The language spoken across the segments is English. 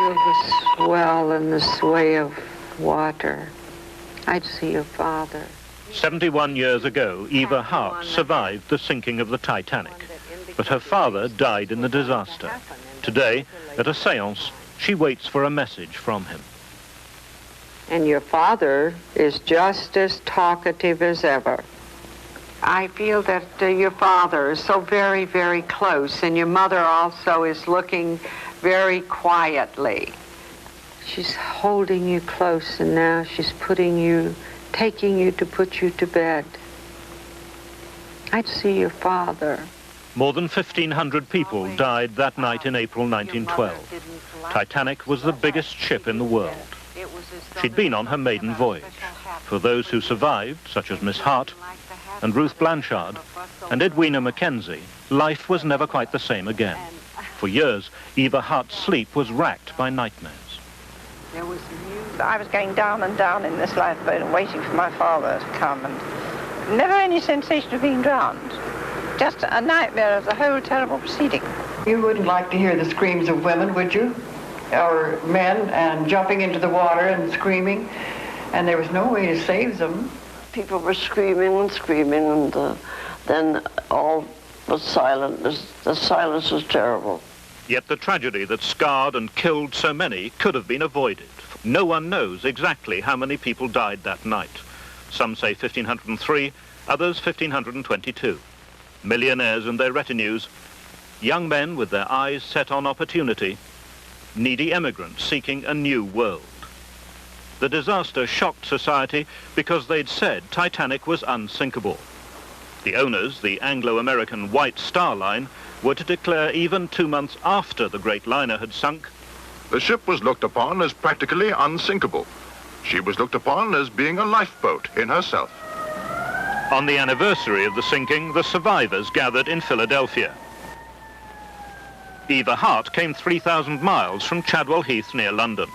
feel the swell and the sway of water, I'd see your father. 71 years ago, Eva Hart survived the sinking of the Titanic, but her father died in the disaster. Today, at a séance, she waits for a message from him. And your father is just as talkative as ever. I feel that your father is so very, very close, and your mother also is looking very quietly. She's holding you close, and now she's taking you to put you to bed. I'd see your father. More than 1,500 people died that night in April 1912. Titanic was the biggest ship in the world. She'd been on her maiden voyage. For those who survived, such as Miss Hart and Ruth Blanchard and Edwina Mackenzie, life was never quite the same again. For years, Eva Hart's sleep was racked by nightmares. I was going down and down in this lifeboat and waiting for my father to come, and never any sensation of being drowned. Just a nightmare of the whole terrible proceeding. You wouldn't like to hear the screams of women, would you? Or men, and jumping into the water and screaming, and there was no way to save them. People were screaming and screaming, and then all was silent. The silence was terrible. Yet the tragedy that scarred and killed so many could have been avoided. No one knows exactly how many people died that night. Some say 1,503, others 1,522. Millionaires and their retinues, young men with their eyes set on opportunity, needy immigrants seeking a new world. The disaster shocked society because they'd said Titanic was unsinkable. The owners, the Anglo-American White Star Line, were to declare even 2 months after the great liner had sunk, the ship was looked upon as practically unsinkable. She was looked upon as being a lifeboat in herself. On the anniversary of the sinking, the survivors gathered in Philadelphia. Eva Hart came 3,000 miles from Chadwell Heath near London.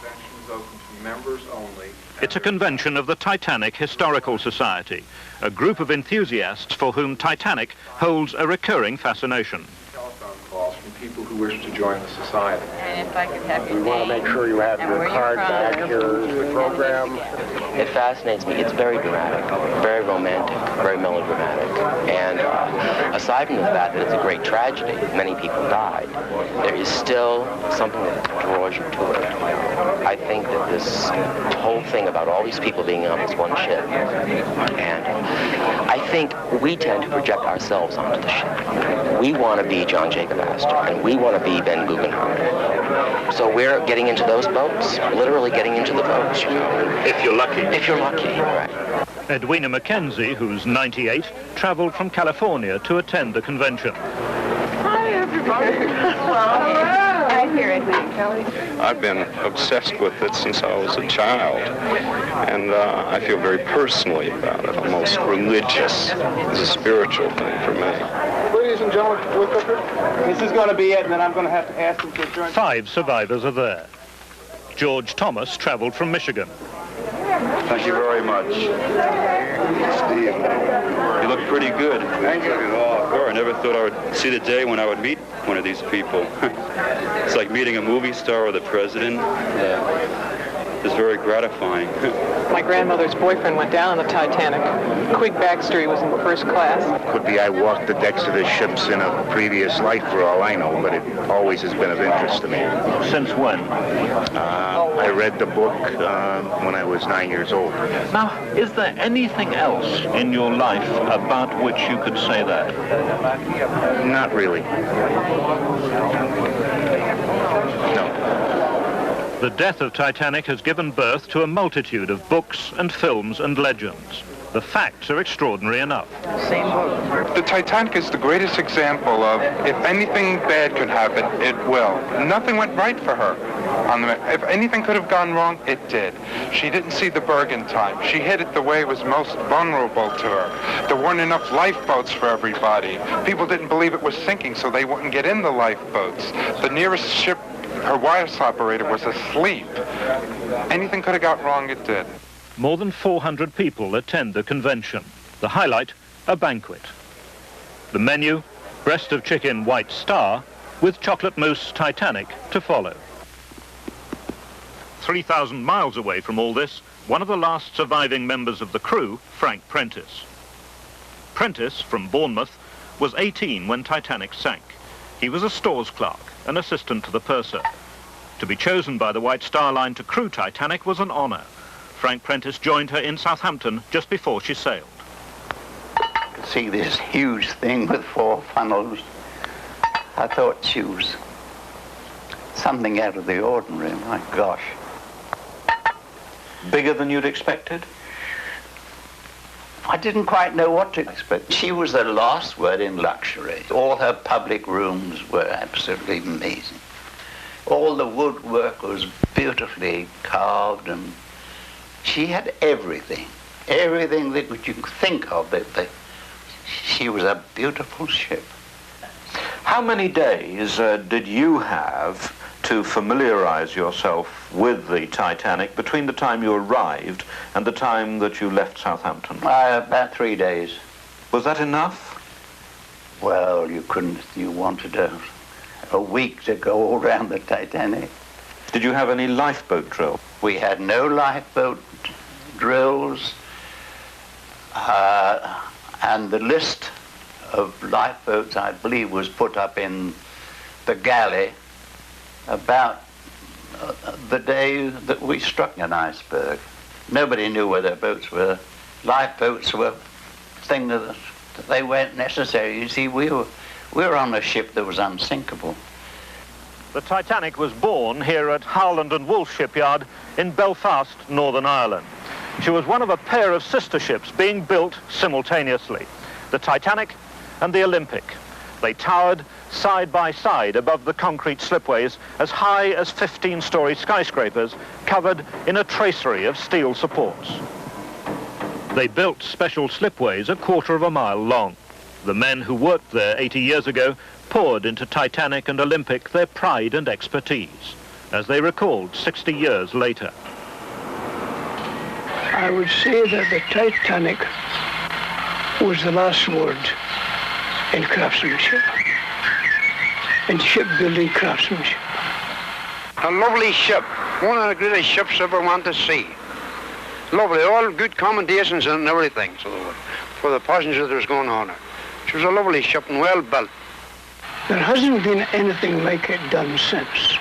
The convention is open to members only. It's a convention of the Titanic Historical Society, a group of enthusiasts for whom Titanic holds a recurring fascination. Telephone calls from people who wish to join the society. And if I could have your We want to make sure you have your card back. Here's the program. It fascinates me. It's very dramatic, very romantic, very melodramatic. And aside from the fact that it's a great tragedy, many people died, there is still something that draws you to it. I think that this whole thing about all these people being on this one ship, and I think we tend to project ourselves onto the ship. We want to be John Jacob Astor, and we want to be Ben Guggenheim. So we're getting into those boats, literally getting into the boats, you know. If you're lucky. If you're lucky, right. Edwina Mackenzie, who's 98, traveled from California to attend the convention. Hi, everybody. Well, hi, here, Edwina. I've been obsessed with it since I was a child, and I feel very personally about it, almost religious. It's a spiritual thing for me. Ladies and gentlemen, look up here. This is going to be it, and then I'm going to have to ask them to join. 5 survivors are there. George Thomas traveled from Michigan. Thank you very much. Steve, you look pretty good. Thank you. I never thought I would see the day when I would meet one of these people. It's like meeting a movie star or the president. It's very gratifying. My grandmother's boyfriend went down on the Titanic. Quick backstory, was in first class. Could be I walked the decks of the ships in a previous life for all I know, but it always has been of interest to me. Since when? I read the book when I was 9 years old. Now, is there anything else in your life about which you could say that? Not really. No. The death of Titanic has given birth to a multitude of books and films and legends. The facts are extraordinary enough. Same book. The Titanic is the greatest example of if anything bad could happen, it will. Nothing went right for her. If anything could have gone wrong, it did. She didn't see the berg in time. She hit it the way it was most vulnerable to her. There weren't enough lifeboats for everybody. People didn't believe it was sinking, so they wouldn't get in the lifeboats. The nearest ship, her wireless operator, was asleep. Anything could have got wrong, it did. More than 400 people attend the convention. The highlight, a banquet. The menu, breast of chicken White Star with chocolate mousse Titanic to follow. 3,000 miles away from all this, one of the last surviving members of the crew, Frank Prentice. Prentice, from Bournemouth, was 18 when Titanic sank. He was a stores clerk, an assistant to the purser. To be chosen by the White Star Line to crew Titanic was an honour. Frank Prentice joined her in Southampton just before she sailed. To see this huge thing with 4 funnels, I thought she was something out of the ordinary, my gosh. Bigger than you'd expected? I didn't quite know what to expect. She was the last word in luxury. All her public rooms were absolutely amazing. All the woodwork was beautifully carved, and she had everything. Everything that you could think of. She was a beautiful ship. How many days did you have to familiarize yourself with the Titanic between the time you arrived and the time that you left Southampton? About 3 days. Was that enough? Well, you wanted a week to go all around the Titanic. Did you have any lifeboat drill? We had no lifeboat drills, and the list of lifeboats, I believe, was put up in the galley about the day that we struck an iceberg. Nobody knew where their boats were. Lifeboats were things that they weren't necessary. You see, we were on a ship that was unsinkable. The Titanic was born here at Howland and Woolf shipyard in Belfast, Northern Ireland. She was one of a pair of sister ships being built simultaneously, the Titanic and the Olympic. They towered side by side above the concrete slipways as high as 15-story skyscrapers covered in a tracery of steel supports. They built special slipways a quarter of a mile long. The men who worked there 80 years ago poured into Titanic and Olympic their pride and expertise, as they recalled 60 years later. I would say that the Titanic was the last word in craftsmanship, in shipbuilding craftsmanship. A lovely ship, one of the greatest ships I ever want to see. Lovely, all good accommodations and everything, so for the passengers that was going on her. She was a lovely ship and well built. There hasn't been anything like it done since.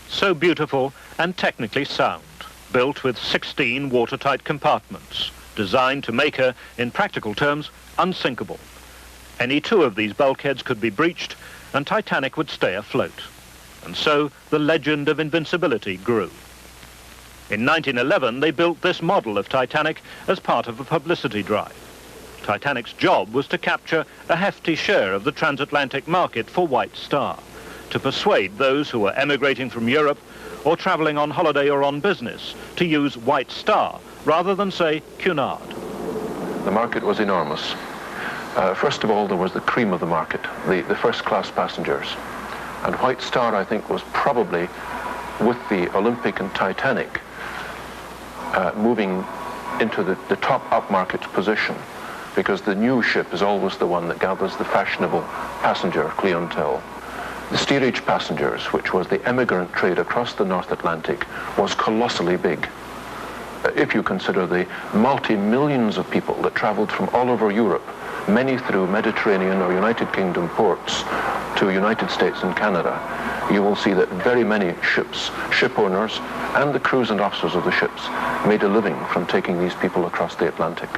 So beautiful and technically sound, built with 16 watertight compartments, designed to make her, in practical terms, unsinkable. Any 2 of these bulkheads could be breached and Titanic would stay afloat. And so the legend of invincibility grew. In 1911, they built this model of Titanic as part of a publicity drive. Titanic's job was to capture a hefty share of the transatlantic market for White Star, to persuade those who were emigrating from Europe or traveling on holiday or on business to use White Star rather than, say, Cunard. The market was enormous. First of all, there was the cream of the market, the first-class passengers. And White Star, I think, was probably, with the Olympic and Titanic, moving into the top upmarket position, because the new ship is always the one that gathers the fashionable passenger clientele. The steerage passengers, which was the emigrant trade across the North Atlantic, was colossally big. If you consider the multi-millions of people that traveled from all over Europe, many through Mediterranean or United Kingdom ports to United States and Canada, you will see that very many ships, ship owners, and the crews and officers of the ships made a living from taking these people across the Atlantic.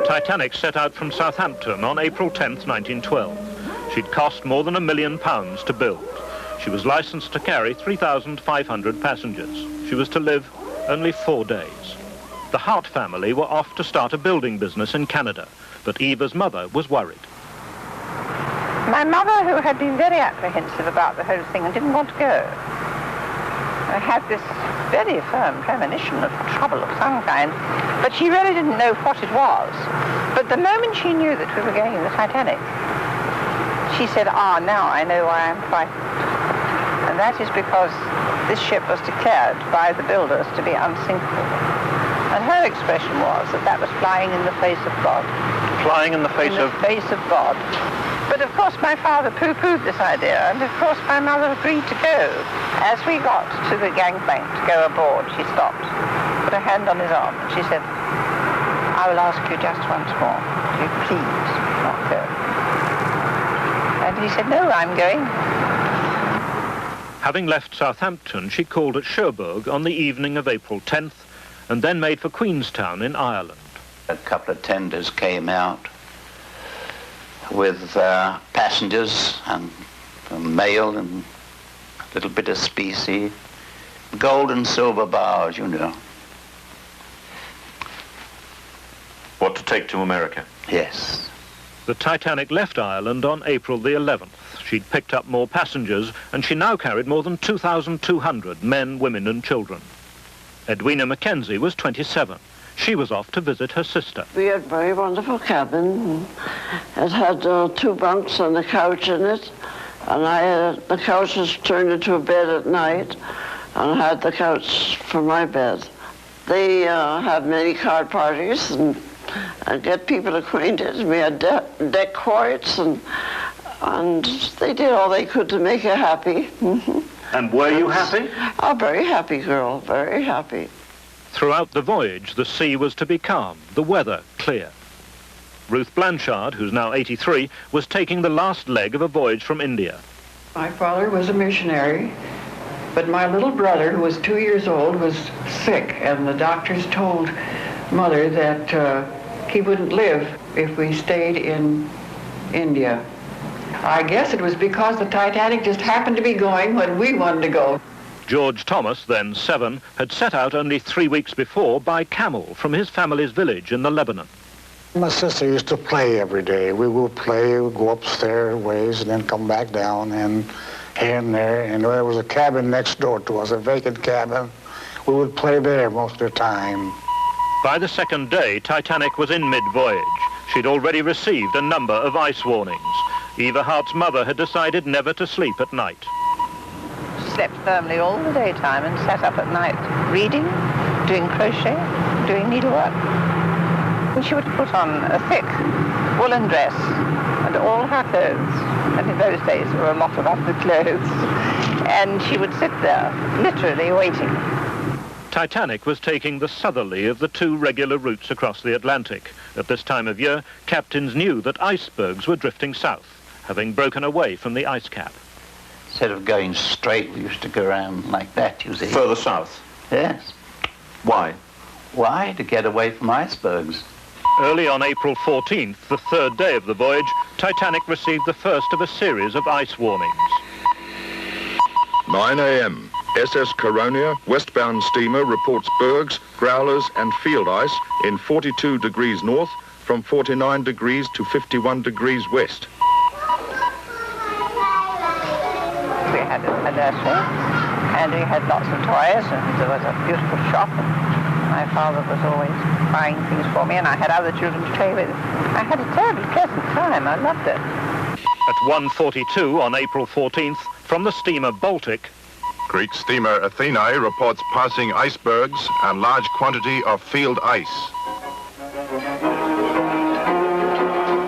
Titanic set out from Southampton on April 10th, 1912. She'd cost more than £1 million to build. She was licensed to carry 3,500 passengers. She was to live only 4 days. The Hart family were off to start a building business in Canada, but Eva's mother was worried. My mother, who had been very apprehensive about the whole thing and didn't want to go, had this very firm premonition of trouble of some kind, but she really didn't know what it was. But the moment she knew that we were going in the Titanic, she said, now I know why I'm frightened. And that is because this ship was declared by the builders to be unsinkable. And her expression was that was flying in the face of God. Flying in the face of? In the face of God. But of course, my father pooh-poohed this idea, and of course my mother agreed to go. As we got to the gangplank to go aboard, she stopped, put her hand on his arm, and she said, I will ask you just once more, do you please not go? And he said, no, I'm going. Having left Southampton, she called at Cherbourg on the evening of April 10th, and then made for Queenstown in Ireland. A couple of tenders came out with passengers and mail and a little bit of specie, gold and silver bars, you know. What to take to America? Yes. The Titanic left Ireland on April the 11th. She'd picked up more passengers, and she now carried more than 2,200 men, women and children. Edwina Mackenzie was 27. She was off to visit her sister. We had a very wonderful cabin. It had 2 bunks and a couch in it, and the couch was turned into a bed at night, and I had the couch for my bed. They had many card parties and get people acquainted. We had deck quoits, and they did all they could to make her happy. And were you happy? Oh, very happy girl, very happy. Throughout the voyage, the sea was to be calm, the weather clear. Ruth Blanchard, who's now 83, was taking the last leg of a voyage from India. My father was a missionary, but my little brother, who was 2 years old, was sick, and the doctors told Mother that he wouldn't live if we stayed in India. I guess it was because the Titanic just happened to be going when we wanted to go. George Thomas, then 7, had set out only 3 weeks before by camel from his family's village in the Lebanon. My sister used to play every day. We would play, we'd go upstairs ways and then come back down and here and there. And there was a cabin next door to us, a vacant cabin. We would play there most of the time. By the second day, Titanic was in mid-voyage. She'd already received a number of ice warnings. Eva Hart's mother had decided never to sleep at night. Slept firmly all the daytime and sat up at night reading, doing crochet, doing needlework. And she would put on a thick woolen dress and all her clothes, and in those days there were a lot of underclothes, and she would sit there, literally waiting. Titanic was taking the southerly of the 2 regular routes across the Atlantic. At this time of year, captains knew that icebergs were drifting south, having broken away from the ice cap. Instead of going straight, we used to go around like that, you see. Further south? Yes. Why? Why? To get away from icebergs. Early on April 14th, the 3rd day of the voyage, Titanic received the first of a series of ice warnings. 9 a.m. SS Coronia, westbound steamer, reports bergs, growlers and field ice in 42 degrees north from 49 degrees to 51 degrees west. We had a nursery, and we had lots of toys, and there was a beautiful shop, and my father was always buying things for me, and I had other children to play with. I had a terribly pleasant time. I loved it. At 1:42 on April 14th, from the steamer Baltic, Greek steamer Athenae reports passing icebergs and large quantity of field ice.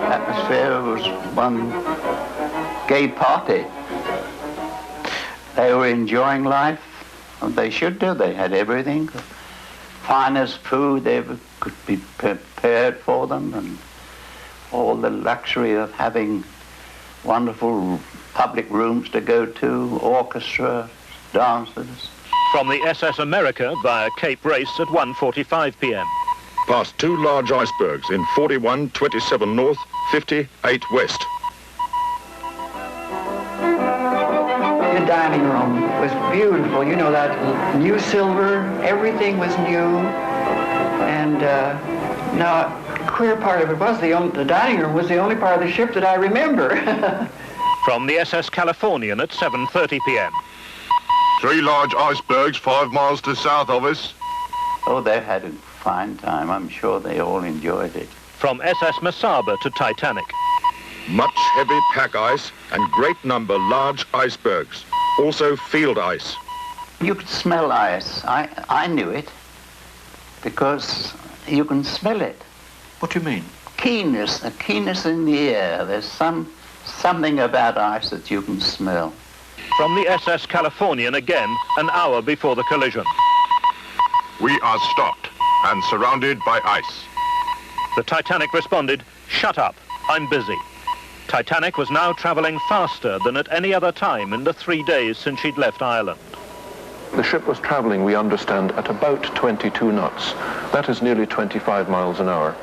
Atmosphere was one gay party. They were enjoying life, and they should do. They had everything. The finest food ever could be prepared for them, and all the luxury of having wonderful public rooms to go to, orchestra, dancers. From the SS America via Cape Race at 1:45 p.m. Past 2 large icebergs in 41, 27 north, 58 west. The dining room was beautiful. You know, that new silver, everything was new. And now, the queer part of it was the dining room was the only part of the ship that I remember. From the SS Californian at 7:30 p.m. 3 large icebergs 5 miles to south of us. Oh, they had a fine time. I'm sure they all enjoyed it. From SS Masaba to Titanic. Much heavy pack ice and great number large icebergs. Also field ice. You could smell ice. I knew it because you can smell it. What do you mean? Keenness, a keenness in the air. There's some Something about ice that you can smell. From the SS Californian again, an hour before the collision. We are stopped and surrounded by ice. The Titanic responded, "Shut up, I'm busy." Titanic was now travelling faster than at any other time in the 3 days since she'd left Ireland. The ship was travelling, we understand, at about 22 knots. That is nearly 25 miles an hour.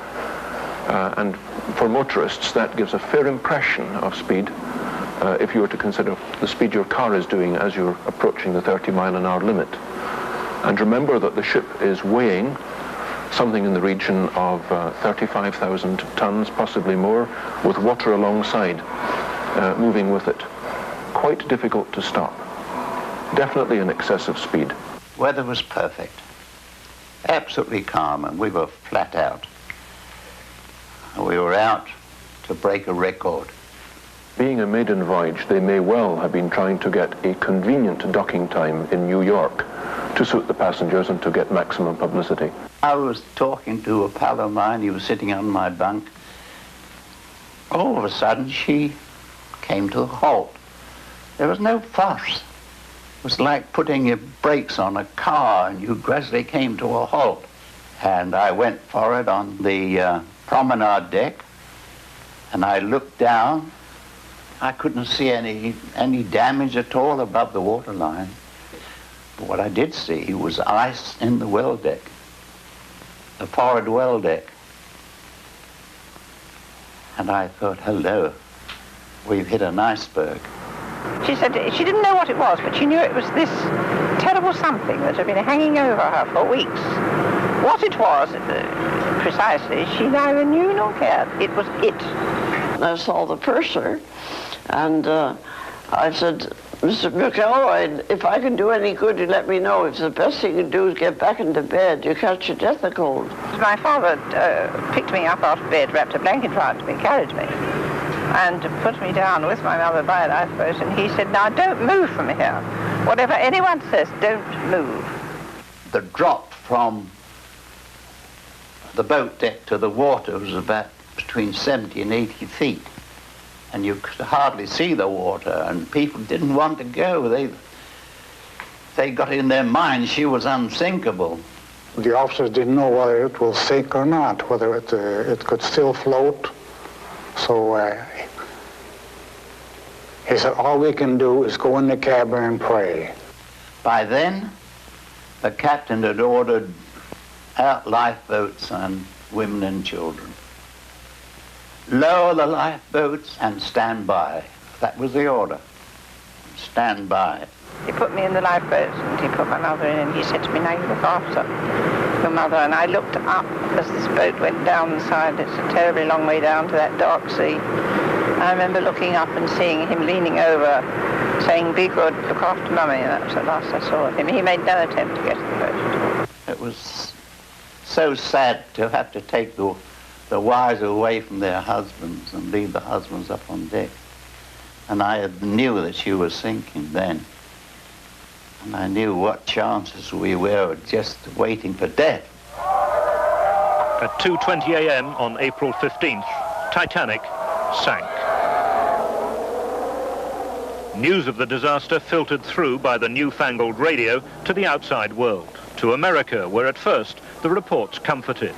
And for motorists, that gives a fair impression of speed if you were to consider the speed your car is doing as you're approaching the 30-mile-an-hour limit. And remember that the ship is weighing something in the region of 35,000 tons, possibly more, with water alongside, moving with it. Quite difficult to stop. Definitely an excessive speed. Weather was perfect. Absolutely calm, and we were flat out. We were out to break a record. Being a maiden voyage, they may well have been trying to get a convenient docking time in New York to suit the passengers and to get maximum publicity. I was talking to a pal of mine. He was sitting on my bunk. All of a sudden, she came to a halt. There was no fuss. It was like putting your brakes on a car, and you gradually came to a halt. And I went for it on the promenade deck, and I looked down. I couldn't see any damage at all above the waterline. But what I did see was ice in the well deck, the forward well deck. And I thought, hello, we've hit an iceberg. She said she didn't know what it was, but she knew it was this terrible something that had been hanging over her for weeks. What it was, precisely, she neither knew nor cared. It was it. I saw the purser, and I said, "Mr. McElroy, if I can do any good, you let me know. If the best thing you can do is get back into bed, you catch your death of cold." My father picked me up out of bed, wrapped a blanket around me, carried me, and put me down with my mother by a lifeboat, and he said, "Now don't move from here. Whatever anyone says, don't move." The drop from the boat deck to the water was about between 70 and 80 feet. And you could hardly see the water, and people didn't want to go. They got in their minds she was unsinkable. The officers didn't know whether it will sink or not, whether it could still float. So he said, all we can do is go in the cabin and pray. By then, the captain had ordered out lifeboats and women and children. Lower the lifeboats and stand by. That was the order. Stand by. He put me in the lifeboat, and he put my mother in, and he said to me, "Now you look after your mother." And I looked up as this boat went down the side. It's a terribly long way down to that dark sea. I remember looking up and seeing him leaning over, saying, "Be good, look after Mummy." And that was the last I saw of him. He made no attempt to get in the boat. It was so sad to have to take the wives away from their husbands and leave the husbands up on deck. And I knew that she was sinking then. And I knew what chances we were just waiting for death. At 2:20 a.m. on April 15th, Titanic sank. News of the disaster filtered through by the newfangled radio to the outside world, to America, where at first the reports comforted.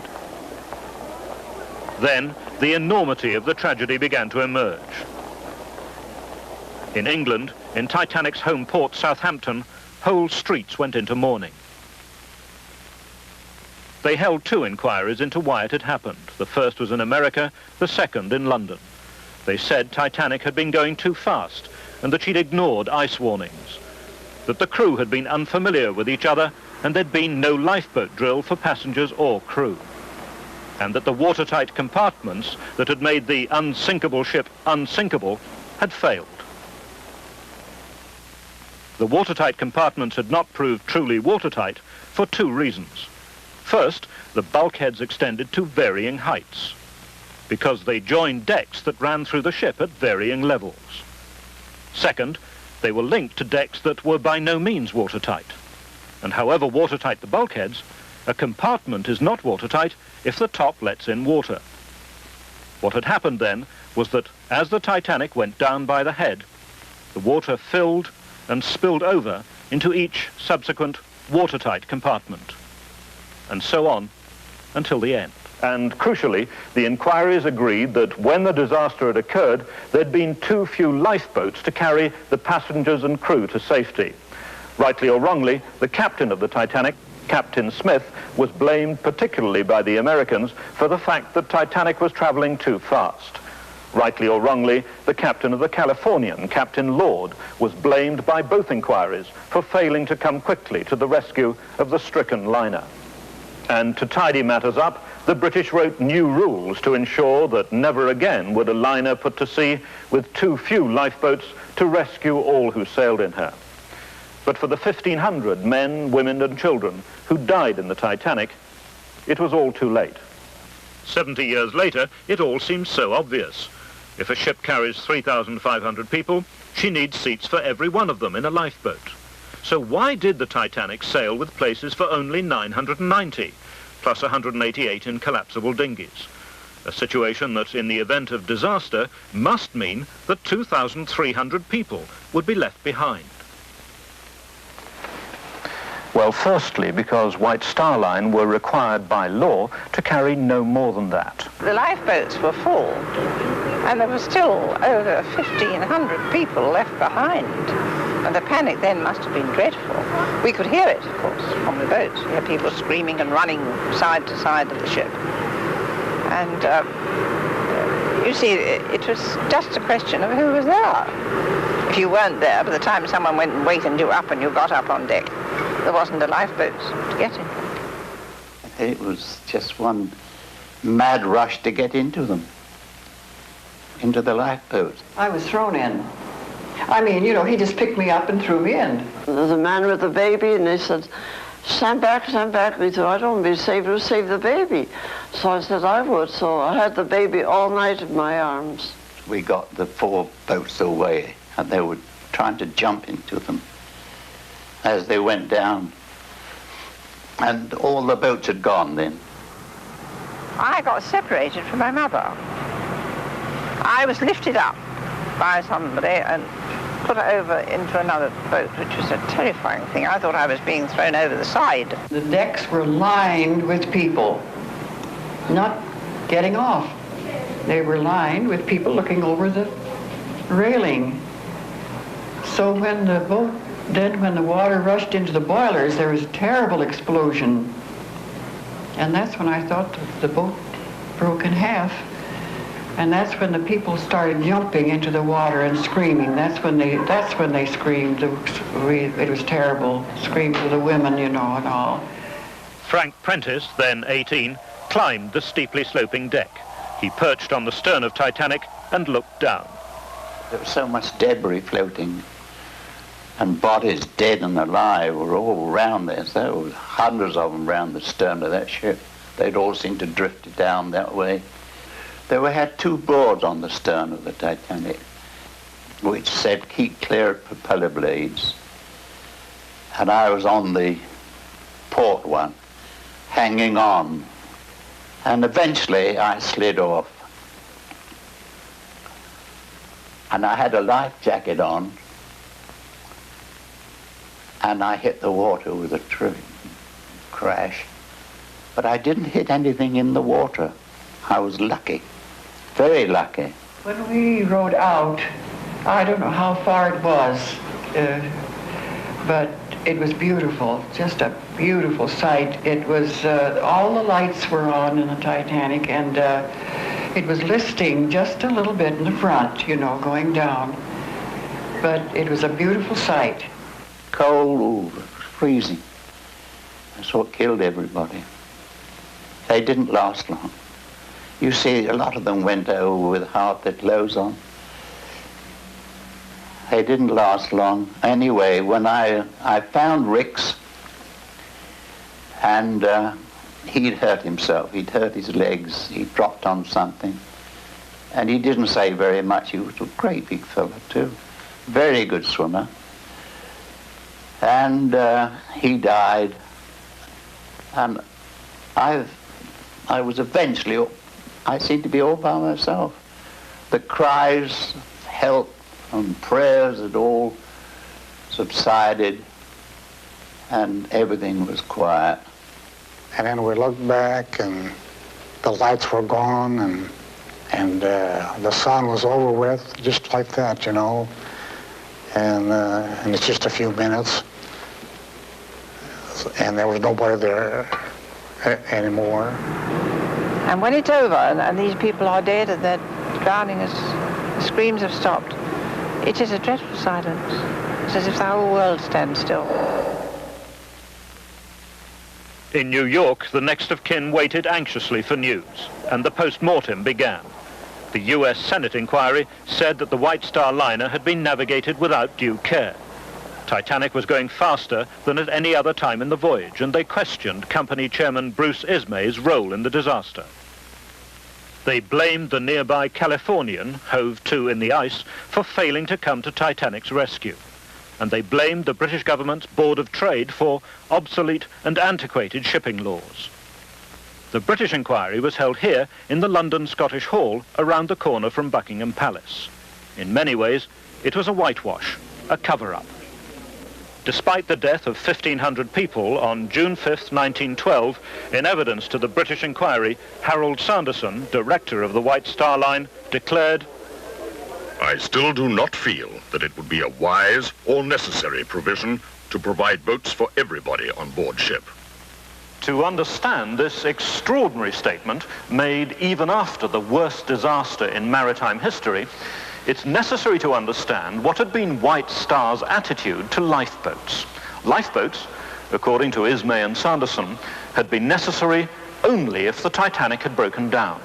Then, the enormity of the tragedy began to emerge. In England, in Titanic's home port, Southampton, whole streets went into mourning. They held 2 inquiries into why it had happened. The first was in America, the second in London. They said Titanic had been going too fast and that she'd ignored ice warnings, that the crew had been unfamiliar with each other and there'd been no lifeboat drill for passengers or crew, and that the watertight compartments that had made the unsinkable ship unsinkable had failed. The watertight compartments had not proved truly watertight for 2 reasons. First, the bulkheads extended to varying heights, because they joined decks that ran through the ship at varying levels. Second, they were linked to decks that were by no means watertight. And however watertight the bulkheads, a compartment is not watertight if the top lets in water. What had happened then was that as the Titanic went down by the head, the water filled and spilled over into each subsequent watertight compartment, and so on until the end. And crucially, the inquiries agreed that when the disaster had occurred, there'd been too few lifeboats to carry the passengers and crew to safety. Rightly or wrongly, the captain of the Titanic, Captain Smith, was blamed particularly by the Americans for the fact that Titanic was traveling too fast. Rightly or wrongly, the captain of the Californian, Captain Lord, was blamed by both inquiries for failing to come quickly to the rescue of the stricken liner. And to tidy matters up, the British wrote new rules to ensure that never again would a liner put to sea with too few lifeboats to rescue all who sailed in her. But for the 1,500 men, women and children who died in the Titanic, it was all too late. 70 years later, it all seems so obvious. If a ship carries 3,500 people, she needs seats for every one of them in a lifeboat. So why did the Titanic sail with places for only 990, plus 188 in collapsible dinghies? A situation that, in the event of disaster, must mean that 2,300 people would be left behind. Well, firstly, because White Star Line were required by law to carry no more than that. The lifeboats were full, and there were still over 1,500 people left behind. And the panic then must have been dreadful. We could hear it, of course, from the boat. We had people screaming and running side to side of the ship. And you see, it was just a question of who was there. If you weren't there, by the time someone went and wakened you up and you got up on deck, there wasn't a lifeboat to get in. It was just one mad rush to get into them, into the lifeboats. I was thrown in. I mean, you know, he just picked me up and threw me in. There's a man with a baby, and they said, stand back, stand back. We thought, I don't want to be saved, we'll save the baby. So I said I would, so I had the baby all night in my arms. We got the 4 boats away, and they were trying to jump into them as they went down. And all the boats had gone then. I got separated from my mother. I was lifted up by somebody and put over into another boat, which was a terrifying thing. I thought I was being thrown over the side. The decks were lined with people not getting off. They were lined with people looking over the railing. So when the water rushed into the boilers, there was a terrible explosion. And that's when I thought the boat broke in half. And that's when the people started jumping into the water and screaming. That's when they screamed. It was terrible. Screamed for the women, you know, and all. Frank Prentice, then 18, climbed the steeply sloping deck. He perched on the stern of Titanic and looked down. There was so much debris floating, and bodies, dead and alive, were all around there. So there were hundreds of them around the stern of that ship. They'd all seemed to drift down that way. They had 2 boards on the stern of the Titanic, which said, keep clear of propeller blades. And I was on the port one, hanging on. And eventually I slid off. And I had a life jacket on, and I hit the water with a crash. But I didn't hit anything in the water. I was lucky, very lucky. When we rode out, I don't know how far it was, but it was beautiful, just a beautiful sight. It was, all the lights were on in the Titanic, and it was listing just a little bit in the front, you know, going down. But it was a beautiful sight. Cold, freezing. That's what killed everybody. They didn't last long. You see, a lot of them went over with half their clothes on. They didn't last long. Anyway, when I found Rick's, and he'd hurt himself. He'd hurt his legs. He dropped on something. And he didn't say very much. He was a great big fellow, too. Very good swimmer. And he died. And I was eventually I seemed to be all by myself. The cries, help, and prayers had all subsided, and everything was quiet. And then we looked back, and the lights were gone, and the sun was over with, just like that, you know. And it's just a few minutes, and there was nobody there anymore. And when it's over, and these people are dead, and they're drowning, the screams have stopped, it is a dreadful silence. It's as if the whole world stands still. In New York, the next of kin waited anxiously for news, and the post-mortem began. The U.S. Senate inquiry said that the White Star liner had been navigated without due care. Titanic was going faster than at any other time in the voyage, and they questioned Company Chairman Bruce Ismay's role in the disaster. They blamed the nearby Californian, hove to in the ice, for failing to come to Titanic's rescue. And they blamed the British government's Board of Trade for obsolete and antiquated shipping laws. The British inquiry was held here in the London Scottish Hall, around the corner from Buckingham Palace. In many ways, it was a whitewash, a cover-up. Despite the death of 1,500 people on June 5th, 1912, in evidence to the British inquiry, Harold Sanderson, director of the White Star Line, declared, I still do not feel that it would be a wise or necessary provision to provide boats for everybody on board ship. To understand this extraordinary statement, made even after the worst disaster in maritime history, it's necessary to understand what had been White Star's attitude to lifeboats. Lifeboats, according to Ismay and Sanderson, had been necessary only if the Titanic had broken down.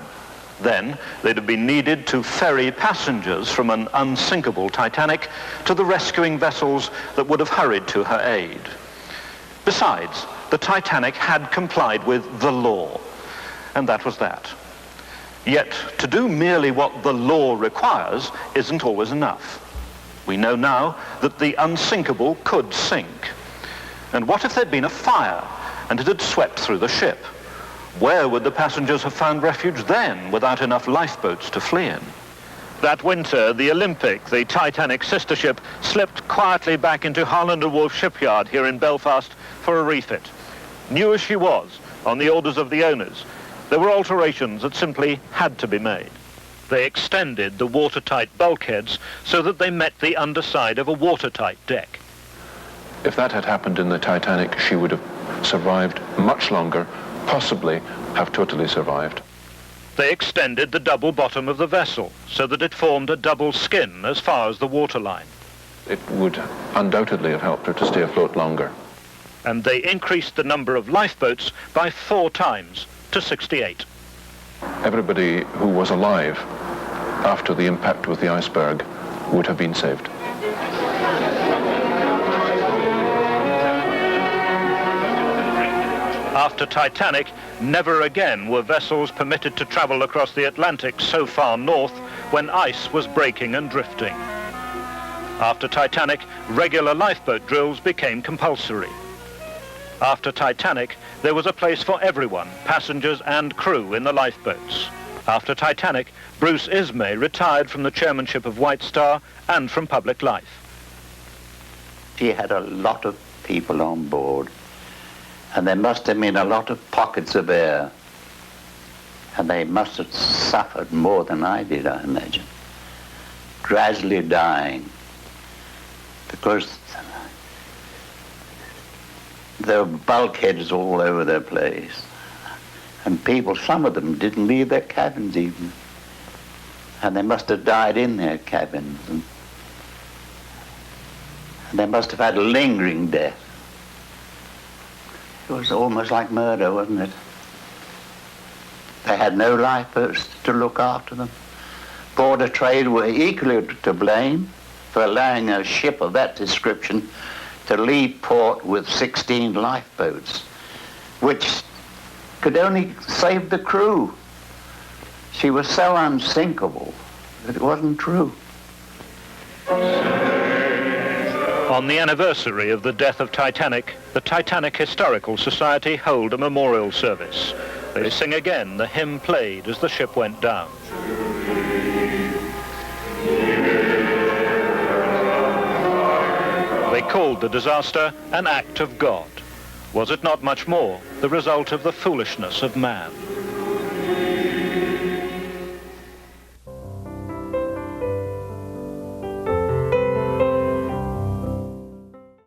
Then they'd have been needed to ferry passengers from an unsinkable Titanic to the rescuing vessels that would have hurried to her aid. Besides, the Titanic had complied with the law, and that was that. Yet, to do merely what the law requires isn't always enough. We know now that the unsinkable could sink. And what if there'd been a fire and it had swept through the ship? Where would the passengers have found refuge then, without enough lifeboats to flee in? That winter, the Olympic, the Titanic sister ship, slipped quietly back into Harland & Wolff shipyard here in Belfast for a refit. New as she was, on the orders of the owners, there were alterations that simply had to be made. They extended the watertight bulkheads so that they met the underside of a watertight deck. If that had happened in the Titanic, she would have survived much longer, possibly have totally survived. They extended the double bottom of the vessel so that it formed a double skin as far as the waterline. It would undoubtedly have helped her to stay afloat longer. And they increased the number of lifeboats by 4 times to 68. Everybody who was alive after the impact with the iceberg would have been saved. After Titanic, never again were vessels permitted to travel across the Atlantic so far north when ice was breaking and drifting. After Titanic, regular lifeboat drills became compulsory. After Titanic, there was a place for everyone, passengers and crew, in the lifeboats. After Titanic, Bruce Ismay retired from the chairmanship of White Star and from public life. She had a lot of people on board, and there must have been a lot of pockets of air, and they must have suffered more than I did, I imagine, gradually dying, because there were bulkheads all over their place, and people, some of them didn't leave their cabins even, and they must have died in their cabins, and they must have had a lingering death. It was almost like murder, wasn't it? They had no lifeboats to look after them. Board of Trade were equally to blame for allowing a ship of that description to leave port with 16 lifeboats, which could only save the crew. She was so unsinkable that it wasn't true. On the anniversary of the death of Titanic, the Titanic Historical Society held a memorial service. They sing again the hymn played as the ship went down. They called the disaster an act of God. Was it not much more the result of the foolishness of man?